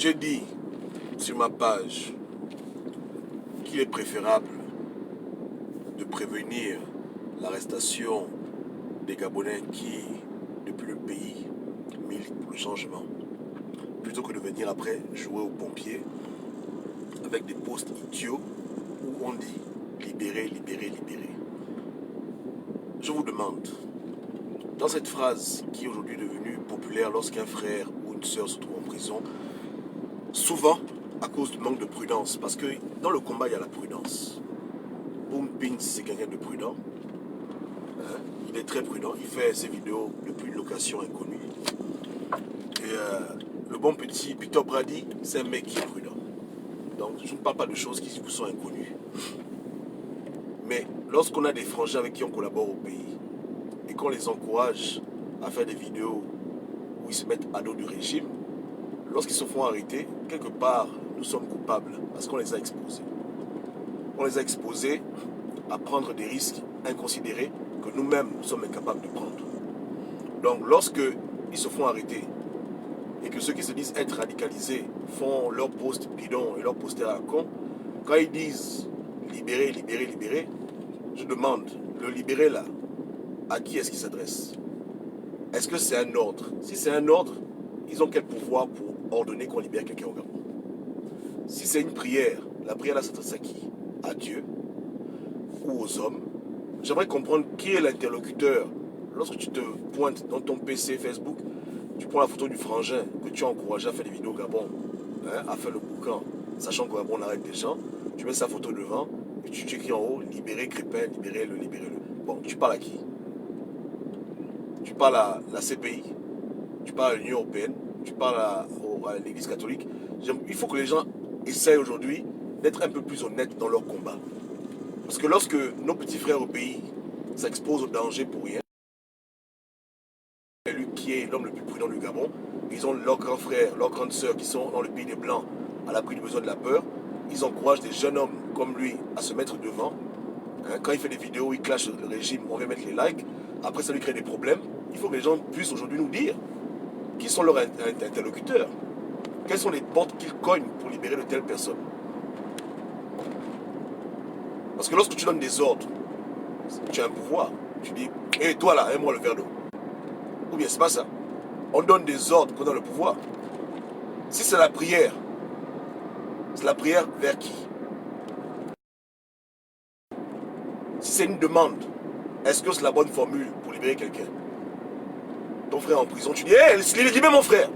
J'ai dit sur ma page qu'il est préférable de prévenir l'arrestation des Gabonais qui, depuis le pays, militent pour le changement, plutôt que de venir après jouer aux pompiers avec des posts idiots où on dit libérer, libérer, libérer. Je vous demande, dans cette phrase qui est aujourd'hui devenue populaire lorsqu'un frère ou une sœur se trouve en prison, souvent à cause du manque de prudence, parce que dans le combat il y a la prudence. Boom Pins, c'est quelqu'un de prudent. Il est très prudent, il fait ses vidéos depuis une location inconnue. Et le bon petit Peter Brady, c'est un mec qui est prudent. Donc je ne parle pas de choses qui vous sont inconnues. Mais lorsqu'on a des frangins avec qui on collabore au pays et qu'on les encourage à faire des vidéos où ils se mettent à dos du régime, lorsqu'ils se font arrêter, quelque part, nous sommes coupables parce qu'on les a exposés. On les a exposés à prendre des risques inconsidérés que nous-mêmes nous sommes incapables de prendre. Donc lorsqu'ils se font arrêter et que ceux qui se disent être radicalisés font leur post bidon et leur poster à la con, quand ils disent libérer, libérer, libérer, je demande, le libérer là, à qui est-ce qu'il s'adresse? Est-ce que c'est un ordre? Si c'est un ordre, ils ont quel pouvoir pour ordonner qu'on libère quelqu'un au Gabon? Si c'est une prière, la prière là s'adresse à qui? À Dieu ou aux hommes? J'aimerais comprendre qui est l'interlocuteur. Lorsque tu te pointes dans ton PC Facebook, tu prends la photo du frangin que tu as encouragé à faire des vidéos au Gabon, à faire le boucan, sachant qu'au Gabon on arrête des gens, tu mets sa photo devant et tu écris en haut, libérez Crépin, libérez-le, libérez-le. Bon, tu parles à qui? Tu parles à la CPI, tu parles à l'Union Européenne, tu parles à l'Église catholique. Il faut que les gens essayent aujourd'hui d'être un peu plus honnêtes dans leur combat. Parce que lorsque nos petits frères au pays s'exposent au danger pour rien, lui qui est l'homme le plus prudent du Gabon, ils ont leurs grands frères, leurs grandes sœurs qui sont dans le pays des Blancs à l'abri du besoin de la peur. Ils encouragent des jeunes hommes comme lui à se mettre devant. Quand il fait des vidéos, il clash le régime, on vient mettre les likes. Après, ça lui crée des problèmes. Il faut que les gens puissent aujourd'hui nous dire qui sont leurs interlocuteurs. Quelles sont les portes qu'ils cognent pour libérer de telles personnes. Parce que lorsque tu donnes des ordres, tu as un pouvoir. Tu dis, hé toi là, aime-moi le verre d'eau. Ou bien c'est pas ça. On donne des ordres qu'on a le pouvoir. Si c'est la prière, c'est la prière vers qui? Si c'est une demande, est-ce que c'est la bonne formule pour libérer quelqu'un? Ton frère en prison, tu dis, hé, libère mon frère.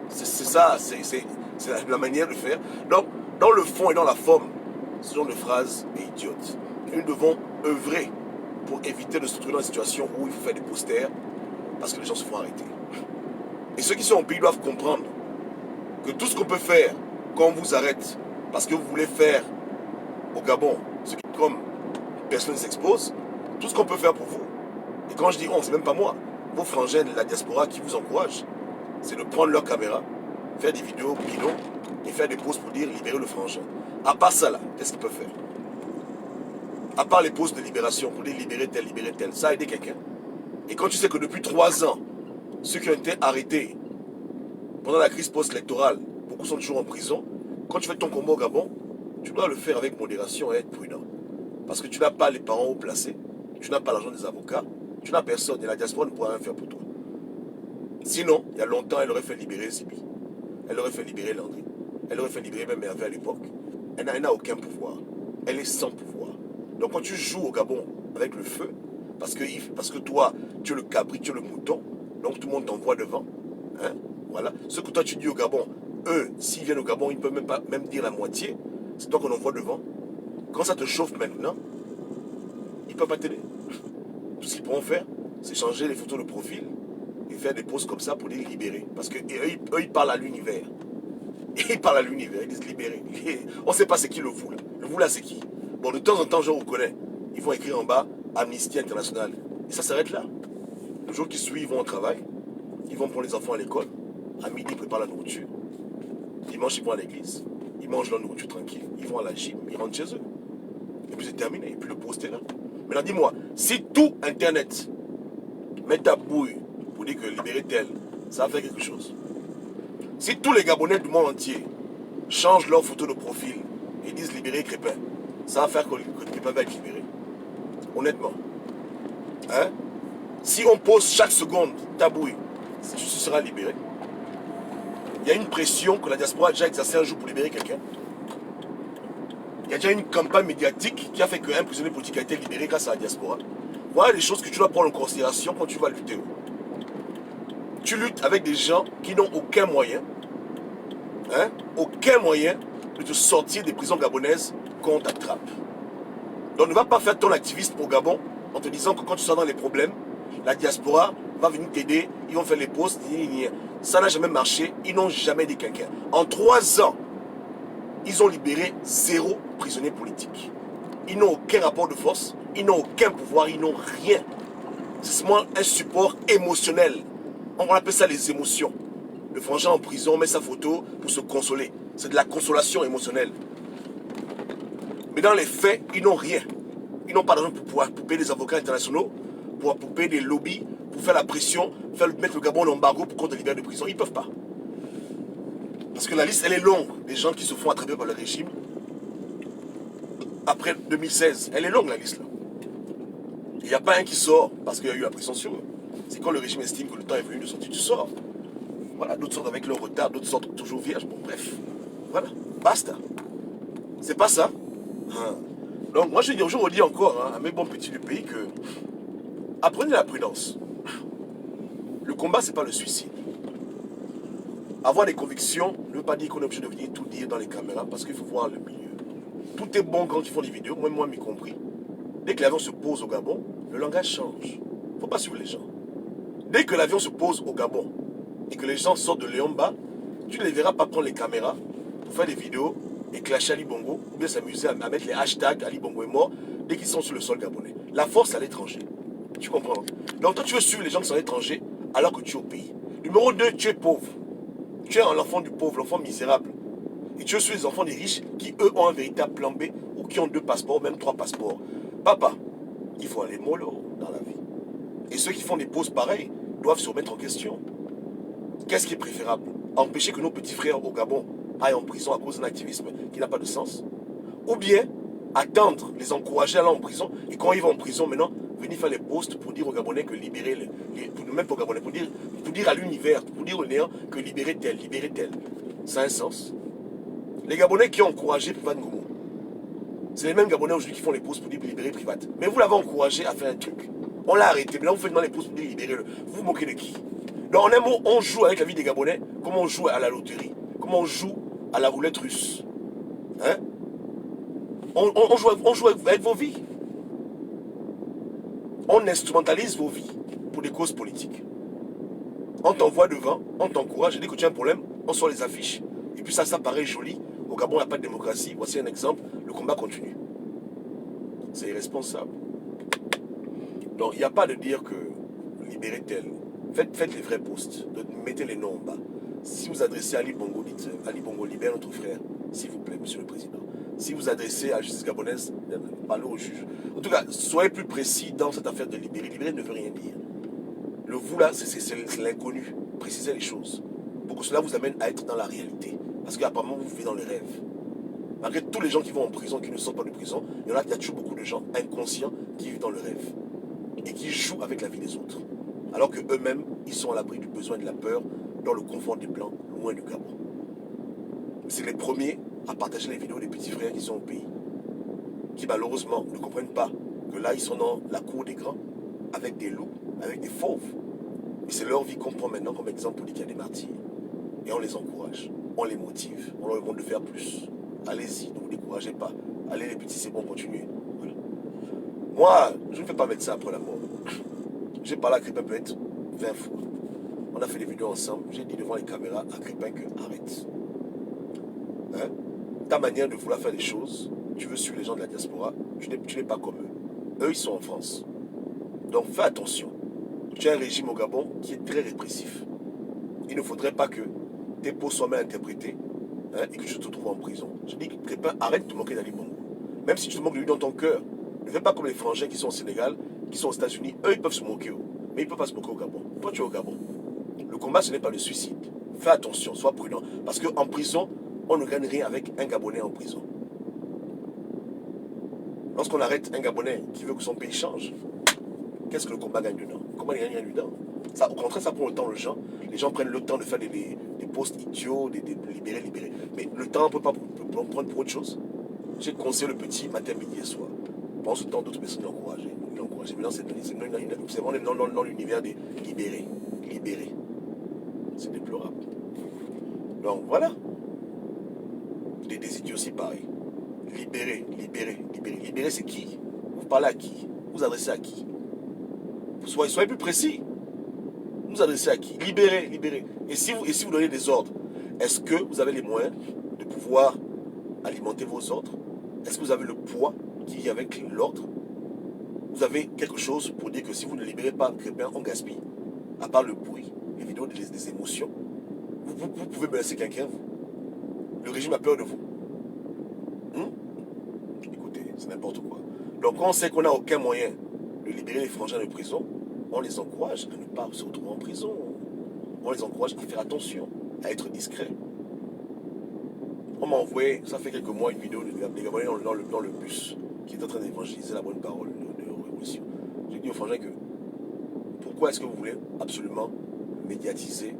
C'est ça, c'est la manière de faire. Donc, dans le fond et dans la forme, ce genre de phrase est idiote. Et nous devons œuvrer pour éviter de se trouver dans une situation où il faut faire des posters parce que les gens se font arrêter. Et ceux qui sont au pays doivent comprendre que tout ce qu'on peut faire quand on vous arrête parce que vous voulez faire au Gabon, ce qui, comme personne ne s'expose, tout ce qu'on peut faire pour vous, et quand je dis on, c'est même pas moi, vos frangins de la diaspora qui vous encouragent, c'est de prendre leur caméra, faire des vidéos bidons et faire des posts pour dire libérer le frangin. À part ça là, qu'est-ce qu'ils peuvent faire? À part les posts de libération pour dire libérer tel, ça a aidé quelqu'un. Et quand tu sais que depuis 3 ans, ceux qui ont été arrêtés pendant la crise post-électorale, beaucoup sont toujours en prison, quand tu fais ton combat au Gabon, tu dois le faire avec modération et être prudent. Parce que tu n'as pas les parents haut placés, tu n'as pas l'argent des avocats, tu n'as personne et la diaspora ne pourra rien faire pour toi. Sinon, il y a longtemps, elle aurait fait libérer Zibi. Elle aurait fait libérer Landry. Elle aurait fait libérer même Hervé à l'époque. Elle n'a aucun pouvoir. Elle est sans pouvoir. Donc quand tu joues au Gabon avec le feu, parce que toi, tu es le cabri, tu es le mouton, donc tout le monde t'envoie devant. Voilà. Ce que toi tu dis au Gabon, eux, s'ils viennent au Gabon, ils ne peuvent même dire la moitié. C'est toi qu'on envoie devant. Quand ça te chauffe maintenant, ils ne peuvent pas t'aider. Tout ce qu'ils pourront faire, c'est changer les photos de profil et faire des posts comme ça pour les libérer. Parce qu'eux, ils parlent à l'univers. Ils parlent à l'univers, ils disent libérer. On ne sait pas c'est qui le vous là. Le vous là, c'est qui? Bon, de temps en temps, je reconnais. Ils vont écrire en bas Amnesty International. Et ça s'arrête là. Le jour qui suit, ils vont au travail. Ils vont prendre les enfants à l'école. À midi, ils préparent la nourriture. Dimanche, ils vont à l'église. Ils mangent leur nourriture tranquille. Ils vont à la gym. Ils rentrent chez eux. Et puis c'est terminé. Et puis le post est là. Maintenant, dis-moi, si tout Internet met ta bouille pour dire que libérer tel, ça va faire quelque chose. Si tous les Gabonais du monde entier changent leur photo de profil et disent libérer Crépin, ça va faire que Crépin va être libéré. Honnêtement. Hein? Si on pose chaque seconde Tabouille, tu seras libéré. Il y a une pression que la diaspora a déjà exercée un jour pour libérer quelqu'un. Il y a déjà une campagne médiatique qui a fait qu'un prisonnier politique a été libéré grâce à la diaspora. Voilà les choses que tu dois prendre en considération quand tu vas lutter. Tu luttes avec des gens qui n'ont aucun moyen, hein, aucun moyen de te sortir des prisons gabonaises qu'on t'attrape. Donc ne va pas faire ton activiste au Gabon en te disant que quand tu seras dans les problèmes, la diaspora va venir t'aider, ils vont faire les postes, ça n'a jamais marché, ils n'ont jamais dit quelqu'un. En 3 ans, ils ont libéré 0 prisonnier politique. Ils n'ont aucun rapport de force, ils n'ont aucun pouvoir, ils n'ont rien. C'est seulement un support émotionnel. On appelle ça les émotions. Le frangin en prison met sa photo pour se consoler. C'est de la consolation émotionnelle. Mais dans les faits, ils n'ont rien. Ils n'ont pas d'argent pour payer des avocats internationaux, pour payer des lobbies, pour faire la pression, mettre le Gabon en embargo pour qu'on te libère de prison. Ils ne peuvent pas. Parce que la liste, elle est longue. Des gens qui se font attraper par le régime. Après 2016, elle est longue la liste là. Il n'y a pas un qui sort parce qu'il y a eu la pression sur eux. C'est quand le régime estime que le temps est venu de sortir, tu sors. Voilà, d'autres sortent avec leur retard, d'autres sortent toujours vierges. Bon, bref. Voilà, basta. C'est pas ça. Hein. Donc, moi, je redis encore à mes bons petits du pays que apprenez la prudence. Le combat, c'est pas le suicide. Avoir des convictions ne veut pas dire qu'on est obligé de venir tout dire dans les caméras parce qu'il faut voir le milieu. Tout est bon quand ils font des vidéos, moi m'y compris. Dès que l'avion se pose au Gabon, le langage change. Il ne faut pas suivre les gens. Dès que l'avion se pose au Gabon et que les gens sortent de Léomba, tu ne les verras pas prendre les caméras pour faire des vidéos et clasher Ali Bongo ou bien s'amuser à mettre les hashtags Ali Bongo est mort dès qu'ils sont sur le sol gabonais. La force à l'étranger. Tu comprends? Donc toi tu veux suivre les gens qui sont à l'étranger alors que tu es au pays. Numéro 2, tu es pauvre. Tu es l'enfant du pauvre, l'enfant misérable. Et tu veux suivre les enfants des riches qui eux ont un véritable plan B ou qui ont 2 passeports, même 3 passeports. Papa, il faut aller mollo dans la vie. Et ceux qui font des pauses pareilles doivent se remettre en question. Qu'est-ce qui est préférable? Empêcher que nos petits frères au Gabon aillent en prison à cause d'un activisme qui n'a pas de sens? Ou bien attendre, les encourager à aller en prison et quand ils vont en prison maintenant, venir faire les posts pour dire aux Gabonais que libérer, même pas aux Gabonais, pour dire à l'univers, pour dire au néant que libérer tel. Ça a un sens? Les Gabonais qui ont encouragé Privat Ngomo, c'est les mêmes Gabonais aujourd'hui qui font les posts pour dire libérer Privat. Mais vous l'avez encouragé à faire un truc. On l'a arrêté, mais là vous faites dans les posts pour dire libérer-le. Vous vous moquez de qui? Donc en un mot, on joue avec la vie des Gabonais comme on joue à la loterie, comme on joue à la roulette russe. Hein? On joue avec vos vies. On instrumentalise vos vies pour des causes politiques. On t'envoie devant, on t'encourage, et dès que tu as un problème, on sort les affiches. Et puis ça paraît joli. Au Gabon, il n'y a pas de démocratie. Voici un exemple, le combat continue. C'est irresponsable. Donc, il n'y a pas de dire que libérer tel. Faites les vrais posts. Mettez les noms en bas. Si vous adressez à Ali Bongo, dites Ali Bongo, libère notre frère, s'il vous plaît, monsieur le président. Si vous adressez à la justice gabonaise, parlez au juge. En tout cas, soyez plus précis dans cette affaire de libérer. Libérer ne veut rien dire. Le vous là, c'est l'inconnu. Précisez les choses. Pour que cela vous amène à être dans la réalité. Parce qu'apparemment, vous vivez dans les rêves. Malgré tous les gens qui vont en prison, qui ne sortent pas de prison, il y a toujours beaucoup de gens inconscients qui vivent dans le rêve. Et qui jouent avec la vie des autres. Alors qu'eux-mêmes, ils sont à l'abri du besoin et de la peur, dans le confort des blancs, loin du Gabon. C'est les premiers à partager les vidéos des petits frères qui sont au pays. Qui malheureusement ne comprennent pas que là, ils sont dans la cour des grands, avec des loups, avec des fauves. Et c'est leur vie qu'on prend maintenant comme exemple pour dire qu'il y a des martyrs. Et on les encourage, on les motive, on leur demande de faire plus. Allez-y, ne vous découragez pas. Allez les petits, c'est bon, continuez. Voilà. Moi, je ne fais pas mettre ça après la mort. J'ai parlé à Crépin peut-être 20 fois. On a fait des vidéos ensemble. J'ai dit devant les caméras à Crépin que arrête. Hein? Ta manière de vouloir faire les choses, tu veux suivre les gens de la diaspora, tu n'es pas comme eux. Eux, ils sont en France. Donc fais attention. Tu as un régime au Gabon qui est très répressif. Il ne faudrait pas que tes posts soient mal interprétés, hein, et que tu te trouves en prison. Je dis, Crépin, arrête de te moquer d'Ali Bongo. Même si tu te moques de lui dans ton cœur, ne fais pas comme les frangins qui sont au Sénégal, qui sont aux États-Unis. Eux, ils peuvent se moquer. Mais ils ne peuvent pas se moquer au Gabon. Toi, tu es au Gabon. Le combat, ce n'est pas le suicide. fais attention, sois prudent. Parce qu'en prison, on ne gagne rien avec un Gabonais en prison. Lorsqu'on arrête un Gabonais qui veut que son pays change, qu'est-ce que le combat gagne dedans? Comment il gagne rien dedans? Ça, au contraire, ça prend le temps aux gens. Les gens prennent le temps de faire des postes idiots, de libérer. Mais le temps, on ne peut pas prendre pour autre chose. J'ai conseillé le petit matin, midi et soir. Pendant ce temps, d'autres personnes l'encouragent. Maintenant, c'est vraiment dans l'univers des libérés. C'est déplorable. Donc, voilà. Des idiots aussi pareil. Libérer. Libérer, c'est qui? Vous parlez à qui? Vous adressez à qui? Soyez plus précis. Vous adressez à qui? Libérer. Et si vous donnez des ordres, est-ce que vous avez les moyens de pouvoir alimenter vos ordres? Est-ce que vous avez le poids qui vient avec l'ordre? Vous avez quelque chose pour dire que si vous ne libérez pas Crépin, on gaspille. À part le bruit, les vidéos des émotions. Vous pouvez menacer quelqu'un, vous. Le régime a peur de vous. Écoutez, c'est n'importe quoi. Donc quand on sait qu'on n'a aucun moyen de libérer les frangins de prison, on les encourage à ne pas se retrouver en prison. On les encourage à faire attention, à être discrets. On m'a envoyé, ça fait quelques mois, une vidéo des Gabonais dans le bus qui est en train d'évangéliser la bonne parole de révolution. J'ai dit aux frangins que pourquoi est-ce que vous voulez absolument médiatiser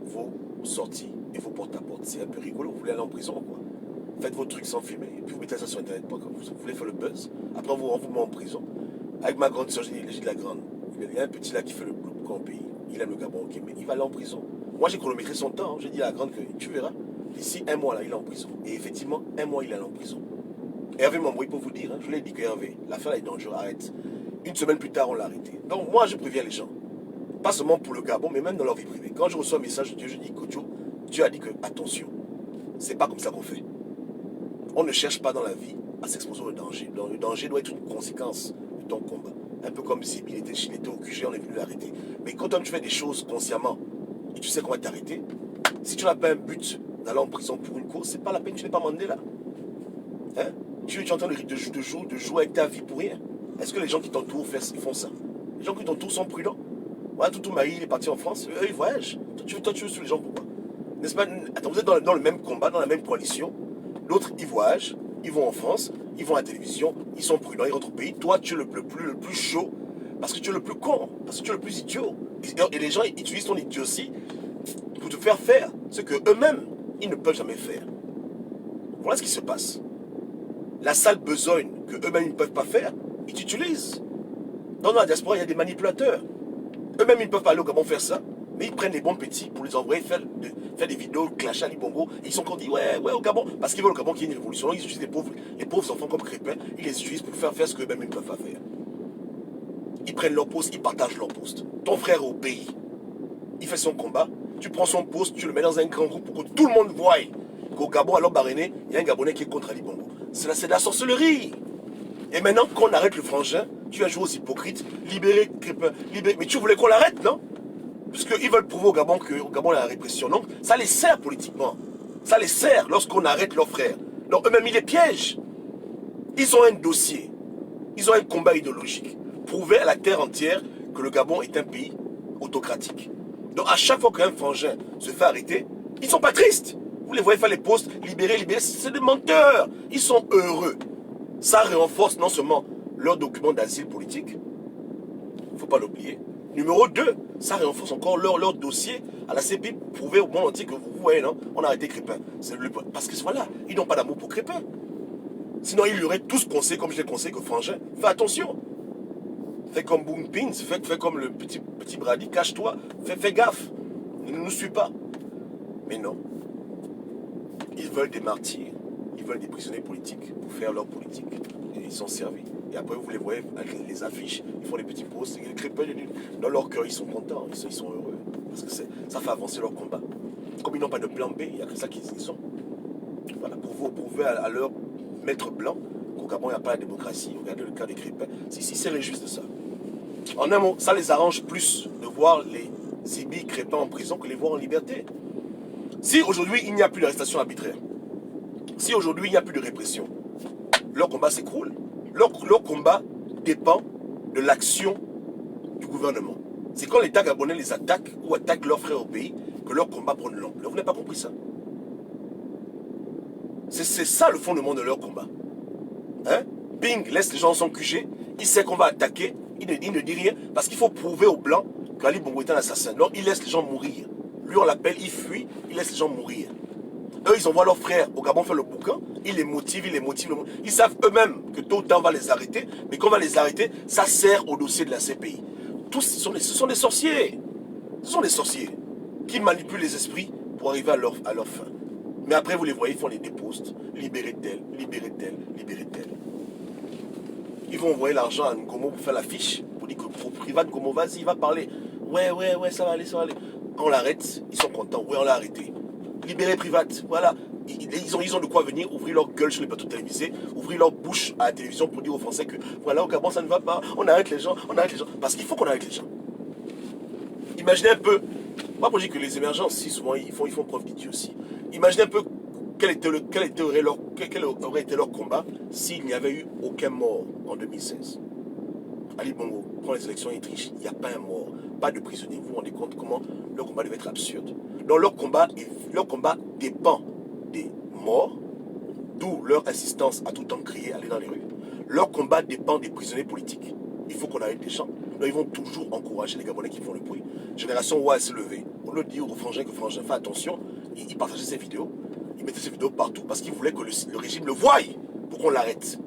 vos sorties et vos porte-à-porte? C'est un peu rigolo, vous voulez aller en prison quoi. Faites vos trucs sans filmer et puis vous mettez ça sur internet. Vous voulez faire le buzz, après on vous met en prison. Avec ma grande soeur, j'ai dit de la grande. Il y a un petit là qui fait le grand pays. Il aime le Gabon, ok, mais il va aller en prison. Moi j'ai chronométré son temps, j'ai dit à la grande que tu verras. D'ici un mois là, il est en prison. Et effectivement, un mois il est en prison. Hervé m'a envoyé pour vous dire, je lui ai dit que Hervé, l'affaire est dangereuse, arrête. Une semaine plus tard, on l'a arrêté. Donc moi je préviens les gens. Pas seulement pour le Gabon, mais même dans leur vie privée. Quand je reçois un message de Dieu, je dis, Kojo, Dieu a dit que, attention, c'est pas comme ça qu'on fait. On ne cherche pas dans la vie à s'exposer au danger. Donc, le danger doit être une conséquence de ton combat. Un peu comme si il était au QG, on est venu l'arrêter. Mais quand tu fais des choses consciemment et tu sais qu'on va t'arrêter, si tu n'as pas un but d'aller en prison pour une cause, c'est pas la peine, tu n'es pas Mandela. Hein? Tu es en train de jouer avec ta vie pour rien. Est-ce que les gens qui t'entourent font ça? Les gens qui t'entourent sont prudents? Ouais, Toutou Marie, il est parti en France, eux ils voyagent. Toi tu veux sur les gens pourquoi? N'est-ce pas? Attends, vous êtes dans le même combat, dans la même coalition. L'autre, ils voyagent, ils vont en France, ils vont à la télévision, ils sont prudents, ils rentrent au pays. Toi, tu es le plus chaud, parce que tu es le plus con, parce que tu es le plus idiot. Et les gens utilisent ton idiotie pour te faire faire ce que eux-mêmes, ils ne peuvent jamais faire. Voilà ce qui se passe. La sale besogne que eux-mêmes, ils ne peuvent pas faire, ils t'utilisent. Dans la diaspora, il y a des manipulateurs. Eux-mêmes, ils ne peuvent pas aller au Gabon faire ça, mais ils prennent des bons petits pour les envoyer faire des vidéos, clasher à Libongo. Et ils sont qu'on dit, ouais, au Gabon. Parce qu'ils veulent au Gabon qu'il y ait une révolution. Donc, ils utilisent les pauvres enfants comme Crépin. Ils les utilisent pour faire ce qu'eux-mêmes, ils ne peuvent pas faire. Ils prennent leur poste, ils partagent leur poste. Ton frère est au pays. Il fait son combat. Tu prends son poste, tu le mets dans un grand groupe pour que tout le monde voie qu'au Gabon, alors Baréné, il y a un Gabonais qui est contre Ali Bongo. C'est de la sorcellerie. Et maintenant qu'on arrête le frangin, tu as joué aux hypocrites, libérer Crépin, libérer. Mais tu voulais qu'on l'arrête, non? Parce qu'ils veulent prouver au Gabon qu'au Gabon, il y a la répression. Donc, ça les sert politiquement. Ça les sert lorsqu'on arrête leurs frères. Donc, eux-mêmes, ils les piègent. Ils ont un dossier. Ils ont un combat idéologique. Prouver à la terre entière que le Gabon est un pays autocratique. Donc, à chaque fois qu'un frangin se fait arrêter, ils ne sont pas tristes. Vous les voyez faire les posts, libérer. C'est des menteurs. Ils sont heureux. Ça renforce non seulement leur document d'asile politique, il ne faut pas l'oublier. Numéro 2, ça renforce encore leur dossier à la CPI pour prouver au monde entier que vous voyez, non, on a arrêté Crépin. Parce que voilà, ils n'ont pas d'amour pour Crépin. Sinon, ils lui auraient tous conseillé, comme je les conseille, que Frangin, fais attention. Fais comme Boom Pins, fais comme le petit Brady, cache-toi, fais gaffe. Ne nous suis pas. Mais non. Ils veulent des martyrs. Ils veulent des prisonniers politiques pour faire leur politique. Et ils sont servis. Et après, vous les voyez avec les affiches, ils font les petits posts, les Crépin, dans leur cœur, ils sont contents, ils sont heureux. Parce que ça fait avancer leur combat. Comme ils n'ont pas de plan B, il n'y a que ça qu'ils ont. Voilà, pour vous prouver à leur maître blanc qu'au Gabon, il n'y a pas la démocratie. Regardez le cas des Crépin. Si c'est réjouissent de ça. En un mot, ça les arrange plus de voir les Zibi Crépin en prison que les voir en liberté. Si aujourd'hui, il n'y a plus d'arrestation arbitraire, si aujourd'hui, il n'y a plus de répression, leur combat s'écroule. Leur combat dépend de l'action du gouvernement. C'est quand l'État gabonais les attaque ou attaque leurs frères au pays que leur combat prenne l'ampleur. Vous n'avez pas compris ça? C'est ça le fondement de leur combat. Hein? Ping laisse les gens sans QG, il sait qu'on va attaquer, il ne dit rien, parce qu'il faut prouver aux Blancs qu'Ali Bongo est un assassin. Donc il laisse les gens mourir. Lui on l'appelle, il fuit, il laisse les gens mourir. Eux ils envoient leurs frères au Gabon faire le bouquin, ils les motivent. Ils savent eux-mêmes que tôt ou tard on va les arrêter, mais quand on va les arrêter, ça sert au dossier de la CPI. Tous ce sont des sorciers. Ce sont des sorciers qui manipulent les esprits pour arriver à leur fin. Mais après, vous les voyez, ils font les dépostes. Libérez tel, libérez tel, libérez tel. Ils vont envoyer l'argent à Nkomo pour faire l'affiche. Pour dire que pour Privat Nkomo, vas-y, il va parler. Ouais, ça va aller. Quand on l'arrête, ils sont contents. Ouais, on l'a arrêté. Libérez Privat, voilà. Ils ont de quoi venir ouvrir leur gueule sur les plateaux télévisés, ouvrir leur bouche à la télévision pour dire aux Français que voilà, au Gabon, ça ne va pas. On arrête les gens. Parce qu'il faut qu'on arrête les gens. Imaginez un peu. Moi, je dis que les émergents, si souvent, ils font preuve d'idiotie. Imaginez un peu quel aurait été leur combat s'il n'y avait eu aucun mort en 2016. Ali Bongo prend les élections et triche. Il n'y a pas un mort, pas de prisonnier. Vous vous rendez compte comment leur combat devait être absurde. Donc leur combat dépend des morts, d'où leur insistance à tout temps crier, aller dans les rues. Leur combat dépend des prisonniers politiques. Il faut qu'on arrête les gens. Donc ils vont toujours encourager les Gabonais qui font le bruit. Génération Ouah s'est levée. On leur dit au Frangin que Frangin, fais attention. Il partageait ses vidéos. Il mettait ses vidéos partout parce qu'il voulait que le régime le voie pour qu'on l'arrête.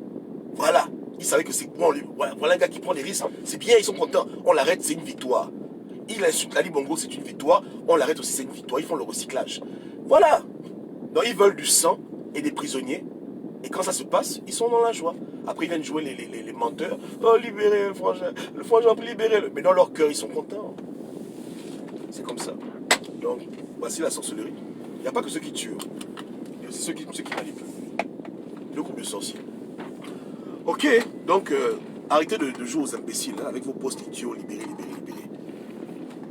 Voilà. Il savait que c'est bon. Voilà un gars qui prend des risques. C'est bien, ils sont contents. On l'arrête, c'est une victoire. Il insulte Ali Bongo, c'est une victoire. On l'arrête aussi, c'est une victoire. Ils font le recyclage. Voilà. Donc ils veulent du sang et des prisonniers. Et quand ça se passe, ils sont dans la joie. Après, ils viennent jouer les menteurs. Oh, libérez le Frangin. Le Frangin, libérez-le. Mais dans leur cœur, ils sont contents. C'est comme ça. Donc, voici la sorcellerie. Il n'y a pas que ceux qui tuent. Il y a aussi ceux qui manipulent. Le groupe de sorciers. Ok, donc arrêtez de jouer aux imbéciles hein, avec vos postes idiots, libérez.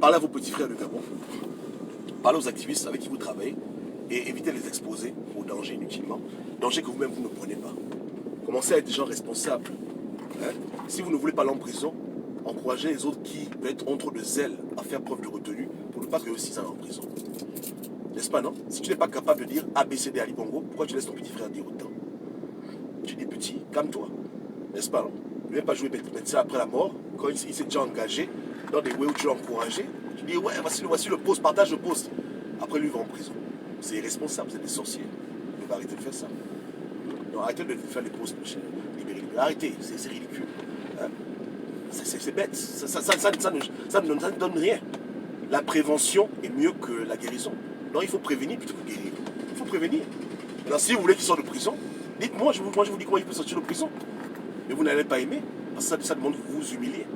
Parlez à vos petits frères de Gabon. Parlez aux activistes avec qui vous travaillez et évitez de les exposer au danger inutilement. Danger que vous-même vous ne prenez pas. Commencez à être des gens responsables. Hein. Si vous ne voulez pas aller en prison, encouragez les autres qui peut-être ont trop de zèle à faire preuve de retenue pour ne pas que aussi aillent en prison. N'est-ce pas, non? Si tu n'es pas capable de dire ABCD Ali Bongo, pourquoi tu laisses ton petit frère dire autant? Tu dis petit, calme-toi. N'est-ce pas, non? Ne viens pas jouer médecin après la mort, quand il s'est déjà engagé dans des ways où tu l'as encouragé. Tu dis, ouais, voici le poste, partage le poste. Après, lui, il va en prison. C'est irresponsable, vous êtes des sorciers. Vous devez arrêter de faire ça. Non, arrêtez de faire les posts, libérez. Arrêtez, c'est ridicule. Hein? C'est bête. Ça ne donne rien. La prévention est mieux que la guérison. Non, il faut prévenir plutôt que guérir. Il faut prévenir. Alors, si vous voulez qu'il sorte de prison, dites-moi, je vous dis comment il peut sortir de prison. Mais vous n'allez pas aimer, parce que ça demande que vous vous humiliez.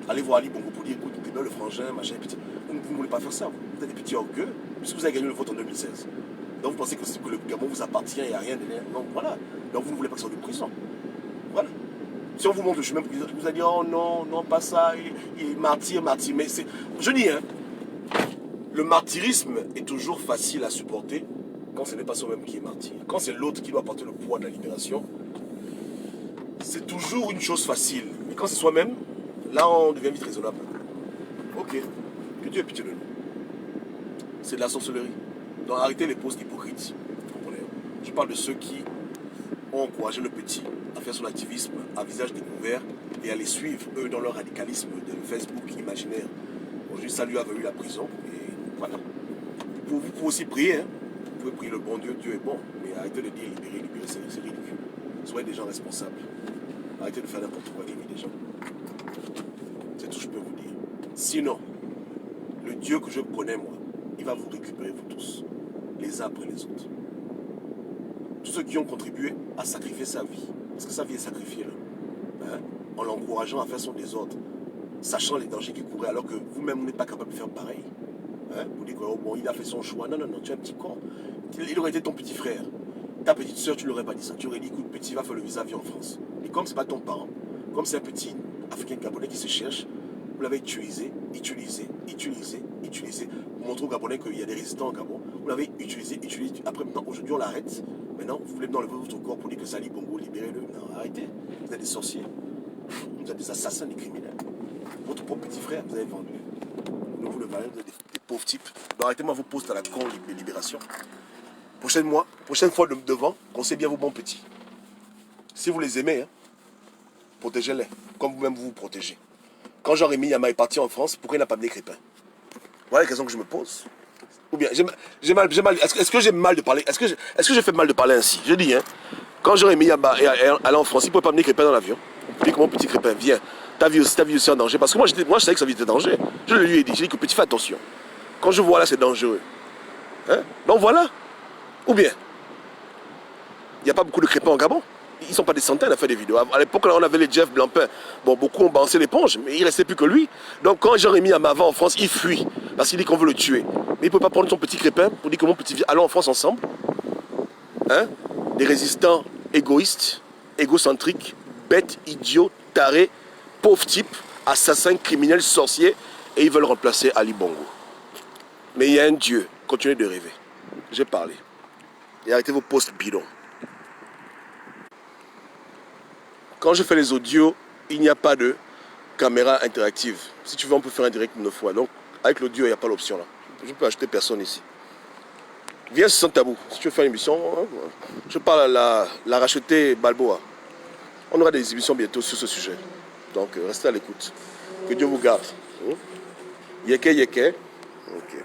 Allez voir Ali Bongo pour dire, écoute, t'es bien le frangin, machin, petit. Vous ne voulez pas faire ça. Vous êtes des petits orgueux, puisque vous avez gagné le vote en 2016. Donc vous pensez que le Gabon vous appartient, il n'y a rien de... Donc voilà. Donc vous ne voulez pas qu'il sorte de prison. Voilà. Si on vous montre le chemin, vous allez dire, oh non, pas ça, il est martyr. Mais c'est... Je dis, hein, le martyrisme est toujours facile à supporter quand ce n'est pas soi-même qui est martyr. Quand c'est l'autre qui doit porter le poids de la libération, c'est toujours une chose facile. Mais quand c'est soi-même, là on devient vite raisonnable. Ok, que Dieu ait pitié de nous. C'est de la sorcellerie. Donc arrêtez les postes hypocrites. Vous comprenez? Je parle de ceux qui ont encouragé le petit à faire son activisme à visage découvert et à les suivre, eux, dans leur radicalisme de Facebook imaginaire. Aujourd'hui, ça lui a valu la prison. Et voilà. Vous pouvez aussi prier. Hein. Vous pouvez prier le bon Dieu, Dieu est bon. Mais arrêtez de dire libérer, c'est ridicule. Soyez des gens responsables. Arrêtez de faire n'importe quoi, aimer des gens. C'est tout ce que je peux vous dire. Sinon, le Dieu que je connais, moi, il va vous récupérer, vous tous, les uns après les autres. Tous ceux qui ont contribué à sacrifier sa vie, parce que sa vie est sacrifiée, là, hein, en l'encourageant à faire son désordre, sachant les dangers qu'il courait, alors que vous-même, vous n'êtes pas capable de faire pareil. Hein, vous dites que oh, bon, il a fait son choix. Non, tu es un petit con. Il aurait été ton petit frère. Ta petite soeur, tu ne l'aurais pas dit ça. Tu aurais dit, écoute, petit, va faire le visa-vie en France. Et comme ce n'est pas ton parent, comme c'est un petit Africain Gabonais qui se cherche, vous l'avez utilisé, pour montrer aux Gabonais qu'il y a des résistants au Gabon. Vous l'avez utilisé. Après, maintenant, aujourd'hui, on l'arrête. Maintenant, vous voulez enlever votre corps pour dire que c'est Ali Bongo, libérez-le. Non, arrêtez. Vous êtes des sorciers. Vous êtes des assassins, des criminels. Votre propre petit frère, vous avez vendu. vous le valez, vous êtes des pauvres types. Donc arrêtez-moi vos postes à la con de Libération. Prochaine fois devant, conseillez bien vos bons petits. Si vous les aimez, hein, protégez-les, comme vous-même vous vous protégez. Quand Jean-Rémy Yama est parti en France, pourquoi il n'a pas amené Crépin? Voilà la question que je me pose. Ou bien, j'ai mal, est-ce que j'ai mal de parler? Est-ce que j'ai fait mal de parler ainsi? Je dis, hein, quand Jean-Rémy Yama est allé en France, il ne pouvait pas amener Crépin dans l'avion. Il dit que mon petit Crépin, viens, ta vie aussi en danger. Parce que moi, je savais que sa vie était en danger. Je lui ai dit, que petit, fais attention. Quand je vois là, c'est dangereux. Hein? Donc voilà. Ou bien, il n'y a pas beaucoup de Crépins en Gabon. Ils ne sont pas des centaines à faire des vidéos. À l'époque, là, on avait les Jeff Blancpain. Bon, beaucoup ont balancé l'éponge, mais il ne restait plus que lui. Donc, quand Jean-Rémy Yama va en France, il fuit. Parce qu'il dit qu'on veut le tuer. Mais il ne peut pas prendre son petit Crépin pour dire que mon petit... Allons en France ensemble. Hein? Des résistants égoïstes, égocentriques, bêtes, idiots, tarés, pauvres types, assassins, criminels, sorciers. Et ils veulent remplacer Ali Bongo. Mais il y a un Dieu. Continuez de rêver. J'ai parlé. Et arrêtez vos posts bidons. Quand je fais les audios, il n'y a pas de caméra interactive. Si tu veux, on peut faire un direct une fois. Donc, avec l'audio, il n'y a pas l'option là. Je ne peux acheter personne ici. Viens sans tabou. Si tu veux faire une émission, je parle à la rachetée Balboa. On aura des émissions bientôt sur ce sujet. Donc, restez à l'écoute. Que Dieu vous garde. Yeke, yeke. Ok.